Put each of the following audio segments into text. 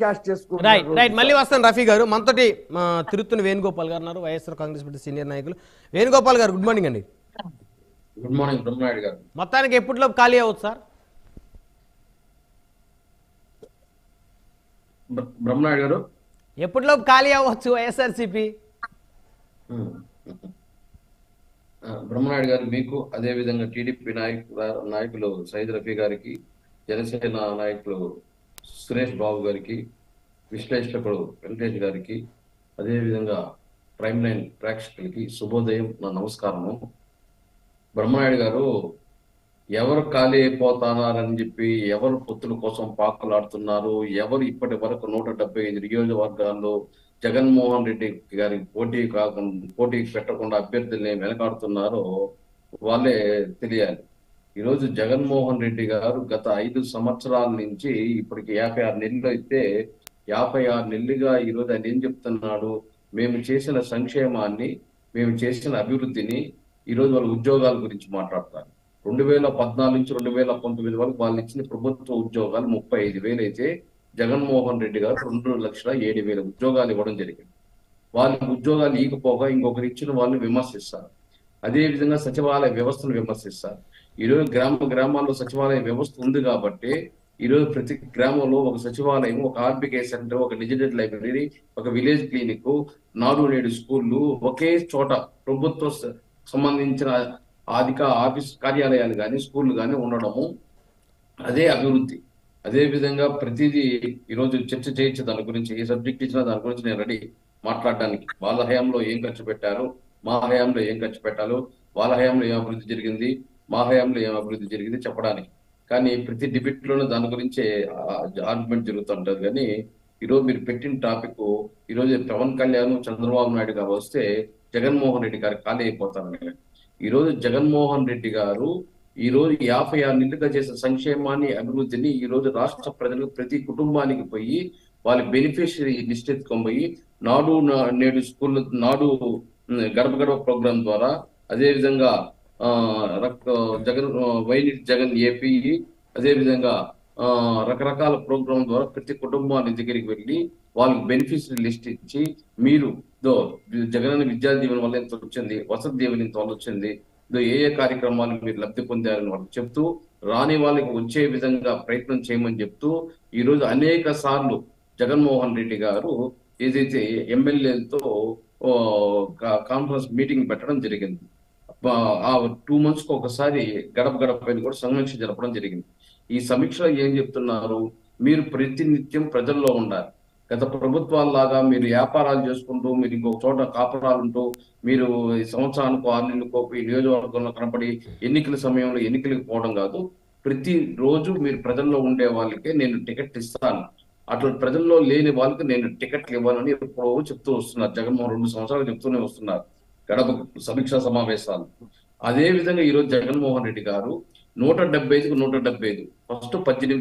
Cash right చేసుకుంటున్నారు. Right మళ్ళీ వస్తాను రఫీ గారు. మనతోటి తిరుత్తుని వేణుగోపాల్ గారు ఉన్నారు, వైఎస్ఆర్ కాంగ్రెస్ పార్టీ సీనియర్ నాయకులు. వేణుగోపాల్ గారు గుడ్ మార్నింగ్ అండి. గుడ్ మార్నింగ్ బ్రహ్మనాయుడు గారు. మొత్తానికి ఎప్పటిలోపు ఖాళీ అవ్వచ్చు సార్? బ్రహ్మనాయుడు గారు ఎప్పటిలోపు ఖాళీ అవ్వచ్చు వైఎస్ఆర్సీపీ? బ్రహ్మనాయుడు గారు మీకు అదే విధంగా టీడీపీ నాయకులు సైద్ రఫీ గారికి, జనసేన నాయకులు సురేష్ బాబు గారికి, విశ్లేషకుడు వెంకటేష్ గారికి, అదే విధంగా ప్రైమ్ లైన్ ప్రేక్షకులకి శుభోదయం, నా నమస్కారము. బ్రహ్మనాయుడు గారు, ఎవరు ఖాళీ అయిపోతున్నారని చెప్పి ఎవరు పొత్తుల కోసం పాకులాడుతున్నారు, ఎవరు ఇప్పటి వరకు 175 నియోజకవర్గాల్లో జగన్మోహన్ రెడ్డి గారికి పోటీ పెట్టకుండా అభ్యర్థుల్ని వెనకాడుతున్నారో వాళ్ళే తెలియాలి. ఈరోజు జగన్మోహన్ రెడ్డి గారు గత 5 సంవత్సరాల నుంచి ఇప్పటికి 56 నెలలు అయితే 56 నెలలుగా ఈరోజు ఆయన ఏం చెప్తున్నాడు? మేము చేసిన సంక్షేమాన్ని, మేము చేసిన అభివృద్ధిని ఈరోజు వాళ్ళ ఉద్యోగాల గురించి మాట్లాడతారు. 2014 నుంచి 2019 వరకు వాళ్ళు ఇచ్చిన ప్రభుత్వ ఉద్యోగాలు 35,000 అయితే జగన్మోహన్ రెడ్డి గారు 2,07,000 ఉద్యోగాలు ఇవ్వడం జరిగింది. వాళ్ళ ఉద్యోగాలు ఈకపోగా ఇంకొకరు ఇచ్చిన వాళ్ళని విమర్శిస్తారు. అదే విధంగా సచివాలయ వ్యవస్థను విమర్శిస్తారు. ఈరోజు గ్రామాల్లో సచివాలయ వ్యవస్థ ఉంది కాబట్టి ఈరోజు ప్రతి గ్రామంలో ఒక సచివాలయం, ఒక ఆర్బికే సెంటర్, ఒక డిజిటల్ లైబ్రరీ, ఒక విలేజ్ క్లినిక్, నాడు నేడు స్కూళ్ళు ఒకే చోట ప్రభుత్వ సంబంధించిన ఆఫీస్ కార్యాలయాలు కానీ స్కూళ్ళు కానీ ఉండడము అదే అభివృద్ధి. అదే విధంగా ప్రతిదీ ఈరోజు చర్చ చేయొచ్చు దాని గురించి. ఏ సబ్జెక్ట్ ఇచ్చినా దాని గురించి నేను రెడీ మాట్లాడడానికి. వాళ్ళ హయాంలో ఏం ఖర్చు పెట్టారు, మా హయాంలో ఏం ఖర్చు పెట్టాలో, వాళ్ళ హయాంలో ఏం అభివృద్ధి జరిగింది, మా హయాంలో ఏం అభివృద్ధి జరిగింది చెప్పడానికి. కానీ ప్రతి డిబేట్ లోనూ దాని గురించే ఆర్గ్యుమెంట్ జరుగుతుంటది. కానీ ఈరోజు మీరు పెట్టిన టాపిక్, ఈరోజు పవన్ కళ్యాణ్, చంద్రబాబు నాయుడు గారు వస్తే జగన్మోహన్ రెడ్డి గారు ఖాళీ అయిపోతారు. ఈరోజు జగన్మోహన్ రెడ్డి గారు ఈరోజు 56 నెలలుగా చేసిన సంక్షేమాన్ని, అభివృద్ధిని ఈరోజు రాష్ట్ర ప్రజలకు ప్రతి కుటుంబానికి పోయి వాళ్ళ బెనిఫిషియరీ లిస్ట్ ఎత్తుకొని పోయి నాడు నేడు స్కూల్, నాడు గడప గడప ప్రోగ్రాం ద్వారా, అదే విధంగా వైనిట్ జగన్ ఏపీ, అదే విధంగా రకరకాల ప్రోగ్రాం ద్వారా ప్రతి కుటుంబాన్ని దగ్గరికి వెళ్ళి వాళ్ళకి బెనిఫిషియరీ లిస్ట్ ఇచ్చి, మీరు జగనన్న విద్యా దీవెన వల్ల ఎంత వచ్చింది, వసతి దీవెన ఇంత వల్ల వచ్చింది, ఏ కార్యక్రమాలు మీరు లబ్ధి పొందారని వాళ్ళకి చెప్తూ, రాని వాళ్ళకి వచ్చే విధంగా ప్రయత్నం చేయమని చెప్తూ ఈరోజు అనేక సార్లు జగన్మోహన్ రెడ్డి గారు ఏదైతే ఎమ్మెల్యేలతో కాన్ఫరెన్స్ మీటింగ్ పెట్టడం జరిగింది. ఆ 2 months కు ఒకసారి గడప గడప కూడా సమీక్ష జరపడం జరిగింది. ఈ సమీక్షలో ఏం చెప్తున్నారు? మీరు ప్రతినిత్యం ప్రజల్లో ఉండాలి. గత ప్రభుత్వాల్లాగా మీరు వ్యాపారాలు చేసుకుంటూ, మీరు ఇంకొక చోట కాపురాలుంటూ, మీరు సంవత్సరానికి 6 నెలలకు ఈ నియోజకవర్గంలో కనపడి ఎన్నికల సమయంలో ఎన్నికలకు పోవడం కాదు. ప్రతి రోజు మీరు ప్రజల్లో ఉండే వాళ్ళకే నేను టికెట్ ఇస్తాను, అట్లా ప్రజల్లో లేని వాళ్ళకి నేను టికెట్లు ఇవ్వాలని ఎప్పుడో చెప్తూ వస్తున్నారు. జగన్మోహన్ 2 సంవత్సరాలు చెప్తూనే వస్తున్నారు గడప సమీక్షా సమావేశాలు. అదే విధంగా ఈరోజు జగన్మోహన్ రెడ్డి గారు 175కు 175 ఫస్ట్ 18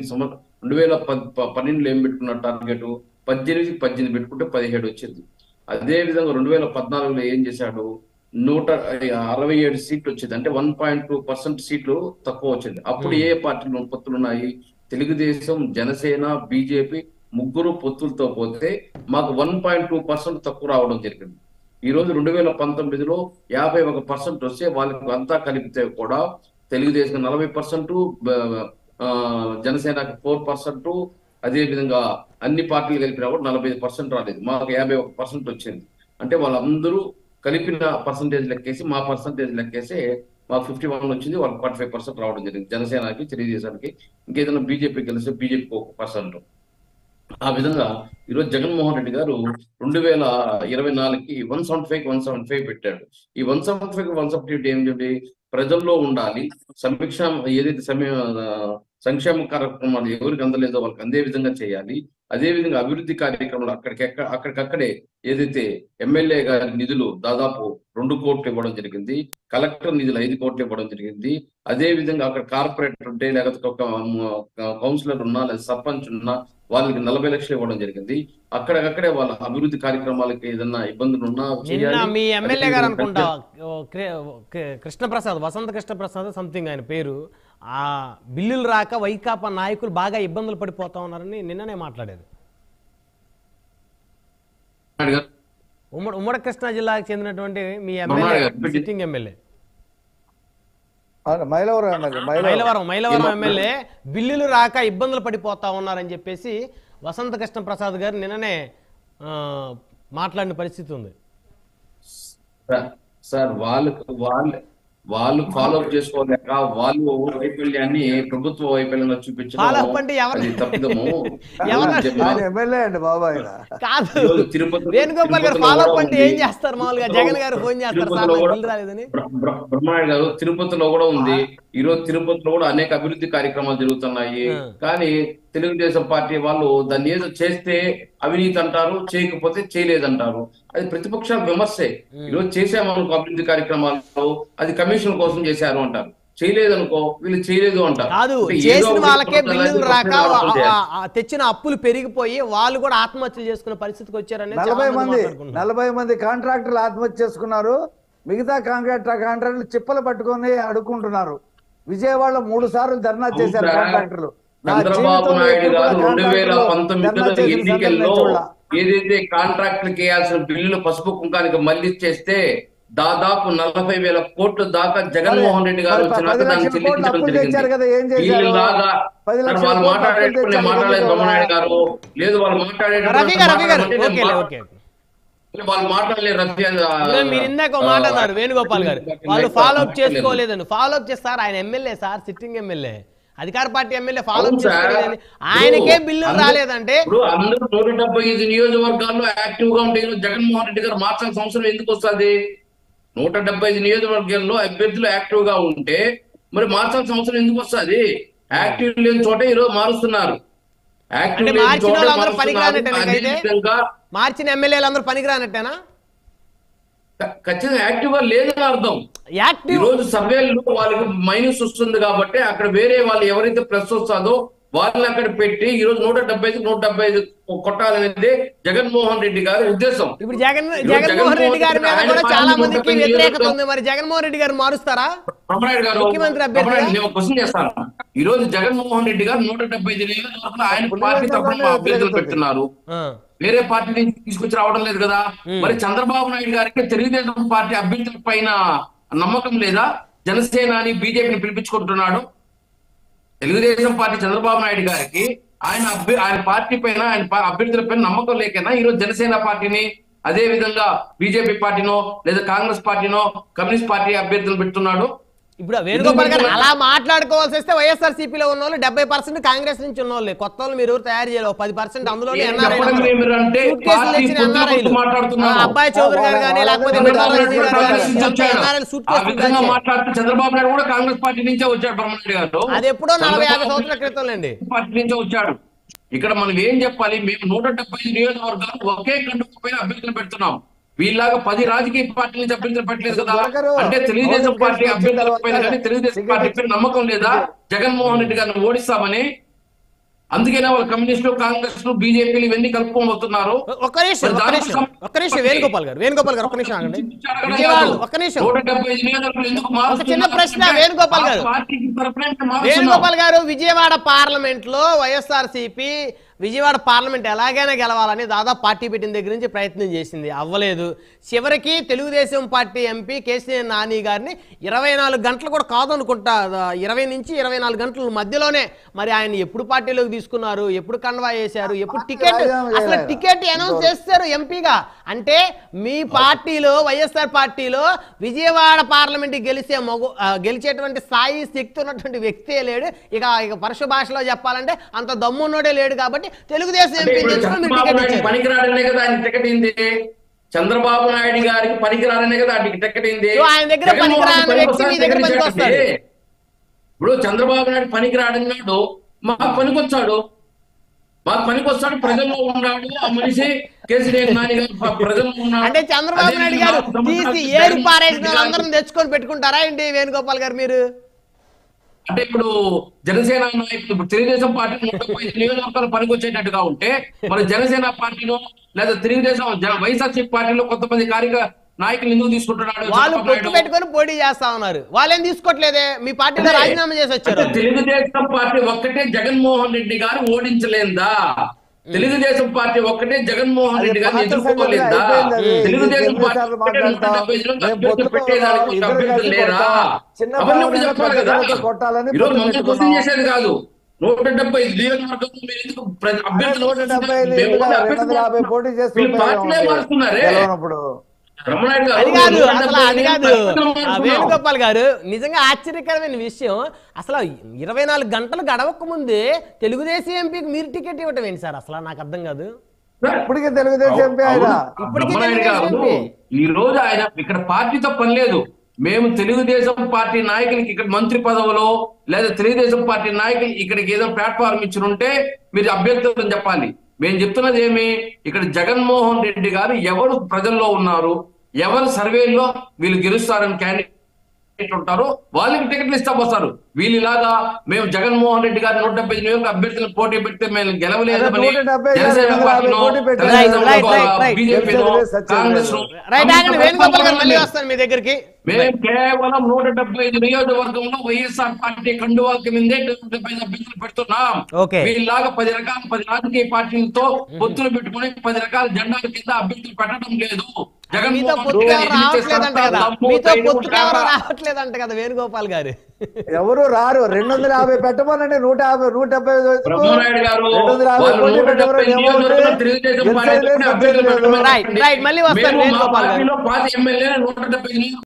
2012 ఏం పెట్టుకున్న టార్గెట్ 18 పెట్టుకుంటే 17 వచ్చింది. అదే విధంగా 2014లో ఏం చేశాడు? 167 సీట్లు వచ్చింది. అంటే 1.2% సీట్లు తక్కువ వచ్చింది. అప్పుడు ఏ పార్టీలు పొత్తులు ఉన్నాయి? తెలుగుదేశం, జనసేన, బీజేపీ ముగ్గురు పొత్తులతో పోతే మాకు 1.2% తక్కువ రావడం జరిగింది. ఈ రోజు 2019లో 51% వస్తే వాళ్ళకి అంతా కలిపితే కూడా తెలుగుదేశం 40%, జనసేనకి 4%, అదే విధంగా అన్ని పార్టీలు కలిపినా కూడా 45% రాలేదు. మాకు 51% వచ్చింది. అంటే వాళ్ళందరూ కలిపిన పర్సంటేజ్ లెక్కేసి, మా పర్సంటేజ్ లెక్కేసి మాకు 51 వచ్చింది, వాళ్ళకి 45% రావడం జరిగింది. జనసేనకి, తెలుగుదేశానికి, ఇంకేదైనా బీజేపీ కలిస్తే బీజేపీకి 1%. ఆ విధంగా ఈరోజు జగన్మోహన్ రెడ్డి గారు 2024కి 175 పెట్టాడు. ఈ 175 ఏమిటంటే ప్రజల్లో ఉండాలి, సమీక్ష ఏదైతే సంక్షేమ కార్యక్రమాలు ఎవరికి అందలేదో వాళ్ళకి అందే విధంగా చేయాలి. అదే విధంగా అభివృద్ధి కార్యక్రమాలు అక్కడికక్కడే ఏదైతే ఎమ్మెల్యే గారి నిధులు దాదాపు 2 కోట్లు ఇవ్వడం జరిగింది, కలెక్టర్ నిధులు 5 కోట్లు ఇవ్వడం జరిగింది. అదే విధంగా అక్కడ కార్పొరేటర్ ఉంటే, లేకపోతే ఒక కౌన్సిలర్ ఉన్నా, లేదా సర్పంచ్ ఉన్నా వాళ్ళకి 40 లక్షలు ఇవ్వడం జరిగింది. అక్కడికక్కడే వాళ్ళ అభివృద్ధి కార్యక్రమాలకి ఏదన్నా ఇబ్బందులు ఉన్నా మీ ఎమ్మెల్యే గారు అనుకుంటా కృష్ణప్రసాద్, వసంత కృష్ణప్రసాద్ సంథింగ్ ఆయన పేరు, ఆ బిల్లులు రాక వైకాపా నాయకులు బాగా ఇబ్బందులు పడిపోతా ఉన్నారని నిన్ననే మాట్లాడారు. ఉమ్మడి కృష్ణా జిల్లాకు చెందినటువంటి మీ బ్రహ్మనాయుడు ఎమ్మెల్యే గారు సిట్టింగ్ ఎమ్మెల్యే మైలవరం ఎమ్మెల్యే బిల్లులు రాక ఇబ్బందులు పడిపోతా ఉన్నారని చెప్పేసి వసంత కృష్ణ ప్రసాద్ గారు నిన్ననే మాట్లాడిన పరిస్థితి ఉంది. సార్ వాళ్ళు ఫాలో అప్ చేసుకోలేక వాళ్ళు వైఫల్యాన్ని ప్రభుత్వ వైఫల్యంగా చూపించడం తప్పిదము. వేణుగోపాల్ గారు ఫాలో అప్ అంటే ఏం చేస్తారు? మామూలుగా జగన్ గారు ఫోన్ చేస్తారు బ్రహ్మనాయుడు గారు తిరుపతిలో కూడా ఉంది. ఈ రోజు తిరుపతిలో కూడా అనేక అభివృద్ధి కార్యక్రమాలు జరుగుతున్నాయి. కానీ తెలుగుదేశం పార్టీ వాళ్ళు దాన్ని ఏదో చేస్తే అవినీతి అంటారు, చేయకపోతే చేయలేదంటారు. అది ప్రతిపక్షాల విమర్శే. ఈరోజు చేసామనుకో అభివృద్ధి కార్యక్రమాలు, అది కమిషన్ కోసం చేశారు అంటారు. చేయలేదనుకో వీళ్ళు చేయలేదు అంటారు. కాదు, చేసిన వాళ్ళకే బిల్లులు రాక తెచ్చిన అప్పులు పెరిగిపోయి వాళ్ళు కూడా ఆత్మహత్యలు చేసుకునే పరిస్థితికి వచ్చారని 40 మంది కాంట్రాక్టర్లు ఆత్మహత్య చేసుకున్నారు. మిగతా కాంట్రాక్టర్లు చిప్పలు పట్టుకొని అడుక్కుంటున్నారు. విజయవాడలో 3 సార్లు ధర్నా చేశారు కాంట్రాక్టర్లు. చంద్రబాబు నాయుడు గారు 2019 ఎన్నికల్లో ఏదైతే కాంట్రాక్టులకు వేయాల్సిన బిల్లులు పసుపు కుంకానికి మళ్లీ చేస్తే దాదాపు 40,000 కోట్ల దాకా జగన్మోహన్ రెడ్డి గారు వచ్చినాక దాన్ని చెల్లించడం జరిగింది. వీళ్ళలాగా వాళ్ళు మాట్లాడేటప్పుడు మాట్లాడలేదు బ్రహ్మనాయుడు గారు, లేదు వాళ్ళు వాళ్ళు మాట్లాడలేదు రఫీ. మీరు ఇందాక మాట అన్నారు వేణుగోపాల్ గారు, వాళ్ళు ఫాలో అప్ చేసుకోలేదని. ఫాలో అప్ చేస్తారు, ఆయన ఎమ్మెల్యే సార్, సిట్టింగ్ ఎమ్మెల్యే, అధికార పార్టీ ఎమ్మెల్యే. ఫాలో అప్ చేసుకోలేదని ఆయనకే బిల్లులు రాలేదంటే అందరూ 175 నియోజకవర్గాల్లో యాక్టివ్ గా ఉంటే జగన్మోహన్ రెడ్డి గారు మార్చాల్సిన అవసరం ఎందుకు వస్తుంది? 175 నియోజకవర్గాల్లో అభ్యర్థులు యాక్టివ్ గా ఉంటే మరి మార్చాల్సిన అవసరం ఎందుకు వస్తుంది? యాక్టివ్ లేని చోట ఈరోజు మారుస్తున్నారు. మార్చిన ఎమ్మెల్యేలు అందరూ పనికిరానట్టేనా? ఖచ్చితంగా యాక్టివ్ గా లేదని అర్థం. ఈ రోజు సర్వేల్లో వాళ్ళకి మైనస్ వస్తుంది కాబట్టి అక్కడ వేరే వాళ్ళు ఎవరైతే ప్లస్ వస్తుందో వాళ్ళని అక్కడ పెట్టి ఈ రోజు 175 కొట్టాలనేది జగన్మోహన్ రెడ్డి గారి ఉద్దేశం. ఇప్పుడు జగన్మోహన్ రెడ్డి గారి మీద కూడా చాలా మందికి వ్యతిరేకత ఉంది. మరి జగన్మోహన్ రెడ్డి గారు మారుస్తారా? బ్రహ్మనాయుడు గారు నేను క్వశ్చన్ చేస్తాను. ఈ రోజు జగన్మోహన్ రెడ్డి గారు 175 నియోజకవర్గాలు ఆయన పార్టీ తరఫున అభ్యర్థులు పెడుతున్నారు. వేరే పార్టీ నుంచి తీసుకొచ్చి రావడం లేదు కదా. మరి చంద్రబాబు నాయుడు గారికి తెలుగుదేశం పార్టీ అభ్యర్థుల పైన నమ్మకం లేదా? జనసేనాని బీజేపీని పిలిపించుకుంటున్నాడు. తెలుగుదేశం పార్టీ చంద్రబాబు నాయుడు గారికి ఆయన పార్టీ పైన ఆయన అభ్యర్థుల పైన నమ్మకం లేకైనా ఈరోజు జనసేన పార్టీని, అదే విధంగా బీజేపీ పార్టీనో లేదా కాంగ్రెస్ పార్టీనో కమ్యూనిస్ట్ పార్టీ అభ్యర్థులు పెడుతున్నాడు. ఇప్పుడు వేణుగోపాల్ గారు అలా మాట్లాడుకోవాల్సి వస్తే వైఎస్ఆర్సీపీలో ఉన్న వాళ్ళు 70% కాంగ్రెస్ నుంచి ఉన్న వాళ్ళు, కొత్త వాళ్ళు మీరు తయారు చేయాలి. 10% అందులో అబ్బాయి చౌదరి గారు కానీ లేకపోతే చంద్రబాబు నాయుడు కూడా కాంగ్రెస్ పార్టీ నుంచే వచ్చాడు. బ్రహ్మనాయుడు గారు అది ఎప్పుడో 40-50 సంవత్సరాల క్రితం అండి పార్టీ నుంచే వచ్చాడు. ఇక్కడ మనం ఏం చెప్పాలి? మేము 175 నియోజకవర్గాలు ఒకే కండుకు పైన అభ్యర్థులు పెడుతున్నాం. వీళ్ళలాగా 10 రాజకీయ పార్టీ నుంచి అభ్యర్థులు పెట్టలేదు కదా. అంటే తెలుగుదేశం పార్టీ అభ్యర్థుల పైన కానీ తెలుగుదేశం పార్టీ పైన నమ్మకం లేదా జగన్మోహన్ రెడ్డి గారిని ఓడిస్తామని? అందుకేనా వాళ్ళు కమ్యూనిస్టులు, కాంగ్రెస్, బీజేపీలు ఇవన్నీ కలుపుకొని వస్తున్నారు. ఒక్క నిమిషం వేణుగోపాల్ గారు ఒక్క నిమిషం ఆగండి. ఒక్క నిమిషం, చిన్న ప్రశ్న వేణుగోపాల్ గారు విజయవాడ పార్లమెంట్ లో వైఎస్ఆర్సీపీ విజయవాడ పార్లమెంట్ ఎలాగైనా గెలవాలని దాదాపు పార్టీ పెట్టిన దగ్గర నుంచి ప్రయత్నం చేసింది, అవ్వలేదు. చివరికి తెలుగుదేశం పార్టీ ఎంపీ కేసీఆర్ నాని గారిని 24 గంటలు కూడా కాదనుకుంటా, 20 నుంచి 24 గంటల మధ్యలోనే మరి ఆయన ఎప్పుడు పార్టీలోకి తీసుకున్నారు, ఎప్పుడు కండవా వేశారు, ఎప్పుడు అసలు టికెట్ అనౌన్స్ చేస్తారు ఎంపీగా. అంటే మీ పార్టీలో వైఎస్ఆర్ పార్టీలో విజయవాడ పార్లమెంట్ గెలిచేటువంటి స్థాయి శక్తి ఉన్నటువంటి వ్యక్తే లేడు. ఇక పరుష భాషలో చెప్పాలంటే అంత దమ్మున్నోడే లేడు. కాబట్టి తెలుగుదేశం ఎంపీ పనికిరాడనే కదా ఆయన టికెట్ అయింది. చంద్రబాబు నాయుడు గారికి పనికిరాడనే కదా ఆయన టికెట్ అయింది. ఆయన దగ్గర పనికిరాని వ్యక్తి మీ దగ్గర పనికొస్తాడు. ఇప్పుడు చంద్రబాబు నాయుడు పనికిరాడన్నాడు, మాకు పనికొచ్చాడు, ప్రజల్లో ఉన్నాడు ఆ మనిషి. కేసీఆర్ నాని గారు ప్రజల్లో ఉన్నాడు. అంటే చంద్రబాబు నాయుడు గారు తీసి ఏరి పారేసిన అందరం తెచ్చుకొని పెట్టుకుంటారా ఏంటి వేణుగోపాల్ గారు మీరు? అంటే ఇప్పుడు జనసేన నాయకులు తెలుగుదేశం పార్టీ 135 నియోజకవర్గాలు పనికొచ్చేటట్టుగా ఉంటే మరి జనసేన పార్టీలో లేదా తెలుగుదేశం వైఎస్ఆర్సీపీ పార్టీలో కొంతమంది నాయకులు ఎందుకు తీసుకుంటున్నాడు? వాళ్ళు పొట్టు పెట్టుకొని పోటీ చేస్తా ఉన్నారు. వాళ్ళేం తీసుకోవట్లేదే, మీ పార్టీలో రాజీనామా చేసి వచ్చారు. తెలుగుదేశం పార్టీ ఒక్కటే జగన్మోహన్ రెడ్డి గారు ఓడించలేదా? తెలుగుదేశం పార్టీ ఒక్కటే జగన్మోహన్ రెడ్డి గారిని పాత ఎదుర్కోలేదా? సంగతి అయిపోయింది అది. తెలుగుదేశం ఎన్ని పార్టీ సార్లు ఒక్కటే మాట్లాడతాం? 175 మంది మేము అభ్యర్థులు పొత్తులో పెట్టేదానికి ఒక ఇద్దరు అభ్యర్థులు కలిసి లేరా? కొడతాం. చిన్న అవన్నీ ఒకటి భావనలో చెప్పాలి కదా. పెద్ద కొట్టాలని ఈరోజు పొత్తు మమ్మల్ని పెట్టుకున్నాం. క్వశ్చన్ చేసేది కాదు. 175 నియోజకవర్గంలో మీరు ఎందుకు అభ్యర్థులు 175 మేము ఎందుకు? అభ్యర్థులు 250 పోటీ చేసి వీళ్ళు పార్టీలే మారుస్తున్నారే. గెలవనప్పుడు బ్రహ్మనాయుడు గారు అది కాదు 175 అసలు అది కాదు అభ్యర్థులు మారుతున్నాం. వేణుగోపాల్ గారు నిజంగా ఆశ్చర్యకరమైన విషయం అసలు 24 గంటలు గడవక ముందే తెలుగుదేశం ఎంపీకి మీరు టికెట్ ఇవ్వటం ఏంటి సార్ అసలు నాకు అర్థం కాదు. ఇప్పటికే తెలుగుదేశం ఎంపీ ఆయన బ్రహ్మనాయుడు గారు ఈ రోజు ఆయన ఇక్కడ పార్టీతో పని లేదు. మేము తెలుగుదేశం పార్టీ నాయకులకి ఇక్కడ మంత్రి పదవులో లేదా తెలుగుదేశం పార్టీ నాయకులు ఇక్కడికి ఏదో ప్లాట్ఫామ్ ఇచ్చినుంటే మీరు అభ్యర్థులను చెప్పాలి. మేము చెప్తున్నది ఏమి, ఇక్కడ జగన్మోహన్ రెడ్డి గారు ఎవరు ప్రజల్లో ఉన్నారు, ఎవరు సర్వేల్లో వీళ్ళు గెలుస్తారని క్యాండిడేట్ ఉంటారు వాళ్ళకి టికెట్లు ఇస్తా వస్తారు. వీళ్ళలాగా మేము జగన్మోహన్ రెడ్డి గారు 175 నియోజక అభ్యర్థులను పోటీ పెడితే మేము గెలవలేదని జనసేన పార్టీలో బీజేపీలో కాంగ్రెస్ రైట్ ఆగండి వేణుగోపాల్ గారు మళ్ళీ వస్తాను మీ దగ్గరికి. మేము కేవలం 175 నియోజకవర్గంలో వైఎస్ఆర్ పార్టీ కండువాకి మీదే 175 అభ్యర్థులు పెడుతున్నాం. వీళ్ళలాగా 10 రకాల 10 రాజకీయ పార్టీలతో పొత్తులు పెట్టుకుని 10 రకాల జెండాల కింద అభ్యర్థులు పెట్టడం లేదు. మీతో పొత్తు రావట్లేదంట కదా వేణుగోపాల్ గారు. ఎవరు రారు. 250 పెట్టమనండి. 150 బ్రహ్మనాయుడు గారు మళ్ళీ వస్తారు వేణుగోపాల్ గారు.